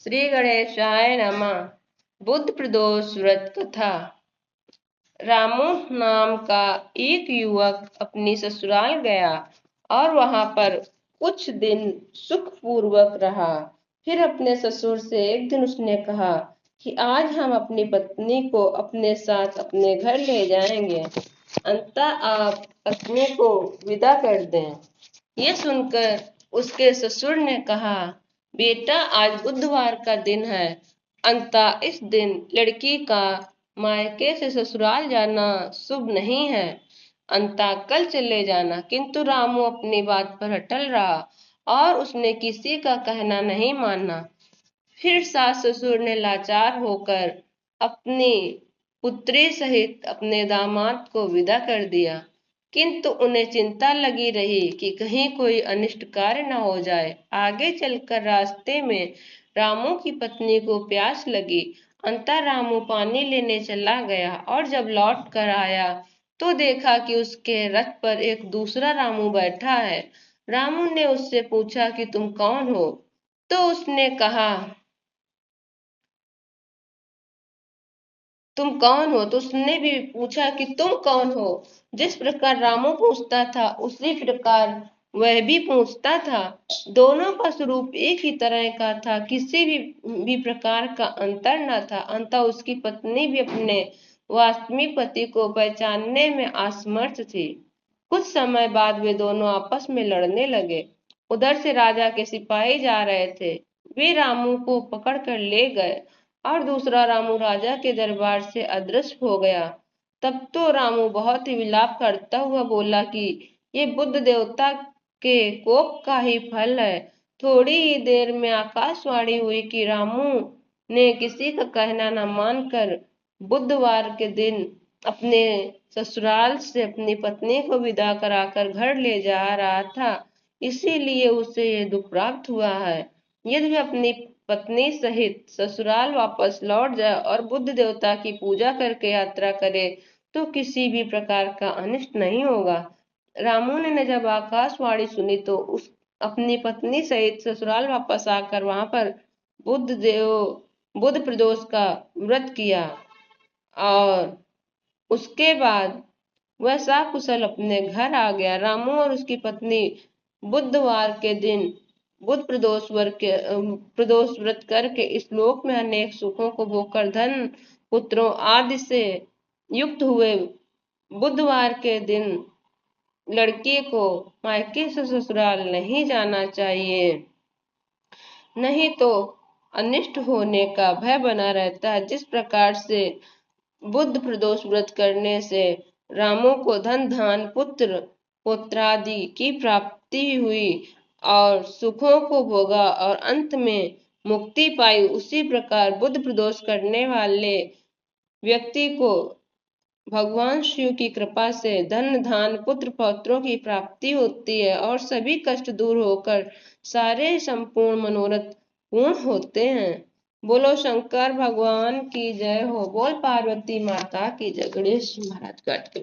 श्री गणेशाय नमः। बुद्ध प्रदोष व्रत कथा। रामू नाम का एक युवक अपनी ससुराल गया और वहां पर कुछ दिन सुखपूर्वक रहा। फिर अपने ससुर से एक दिन उसने कहा कि आज हम अपनी पत्नी को अपने साथ अपने घर ले जाएंगे, अंततः आप पत्नी को विदा कर दें। ये सुनकर उसके ससुर ने कहा, बेटा आज बुधवार का दिन है, अंततः इस दिन लड़की का मायके से ससुराल जाना शुभ नहीं है, अंततः कल चले जाना। किंतु रामू अपनी बात पर अटल रहा और उसने किसी का कहना नहीं माना। फिर सास ससुर ने लाचार होकर अपनी पुत्री सहित अपने दामाद को विदा कर दिया, किंतु उन्हें चिंता लगी रही कि कहीं कोई अनिष्ट कार्य न हो जाए। आगे चलकर रास्ते में रामू की पत्नी को प्यास लगी। अंततः रामू पानी लेने चला गया और जब लौट कर आया तो देखा कि उसके रथ पर एक दूसरा रामू बैठा है। रामू ने उससे पूछा कि तुम कौन हो? तो उसने कहा, तुम कौन हो? तो उसने भी पूछा कि तुम कौन हो? जिस प्रकार रामू पूछता था उसी प्रकार वह भी पूछता था। दोनों का स्वरूप एक ही तरह का था, किसी भी प्रकार का अंतर न था। अंततः उसकी पत्नी भी अपने वास्तविक पति को पहचानने में असमर्थ थी। कुछ समय बाद वे दोनों आपस में लड़ने लगे। उधर से राजा के सिपाही जा रहे थे, वे रामू को पकड़ कर ले गए और दूसरा रामू राजा के दरबार से अदृश्य हो गया। तब तो रामू बहुत ही विलाप करता हुआ बोला कि ये बुद्ध देवता के कोप का ही फल है। थोड़ी ही देर में आकाशवाणी हुई कि रामू ने किसी का कहना न मानकर बुधवार के दिन अपने ससुराल से अपनी पत्नी को विदा कराकर घर ले जा रहा था, इसीलिए उसे ये दुख प्राप्त हुआ है। यदि वह अपनी पत्नी सहित ससुराल वापस लौट जाए और बुद्ध देवता की पूजा करके यात्रा करे तो किसी भी प्रकार का अनिष्ट नहीं होगा। रामू ने जब आकाशवाणी सुनी तो उस अपनी पत्नी सहित ससुराल वापस आकर वहां पर बुद्ध प्रदोष का व्रत किया और उसके बाद वह सकुशल अपने घर आ गया। रामू और उसकी पत्नी बुधवार के दिन बुद्ध प्रदोष व्रत करके इस लोक में अनेक सुखों को भोगकर धन पुत्रों आदि से युक्त हुए। बुधवार के दिन लड़की को मायके से ससुराल नहीं जाना चाहिए, नहीं तो अनिष्ट होने का भय बना रहता है। जिस प्रकार से बुद्ध प्रदोष व्रत करने से रामों को धन धान पुत्र पुत्रादि की प्राप्ति हुई और सुखों को भोगा और अंत में मुक्ति पाई, उसी प्रकार बुद्ध प्रदोष करने वाले व्यक्ति को भगवान शिव की कृपा से धन धान पुत्र पौत्रों की प्राप्ति होती है और सभी कष्ट दूर होकर सारे संपूर्ण मनोरथ पूर्ण होते हैं। बोलो शंकर भगवान की जय हो। बोल पार्वती माता की जय। गणेश महाराज काट के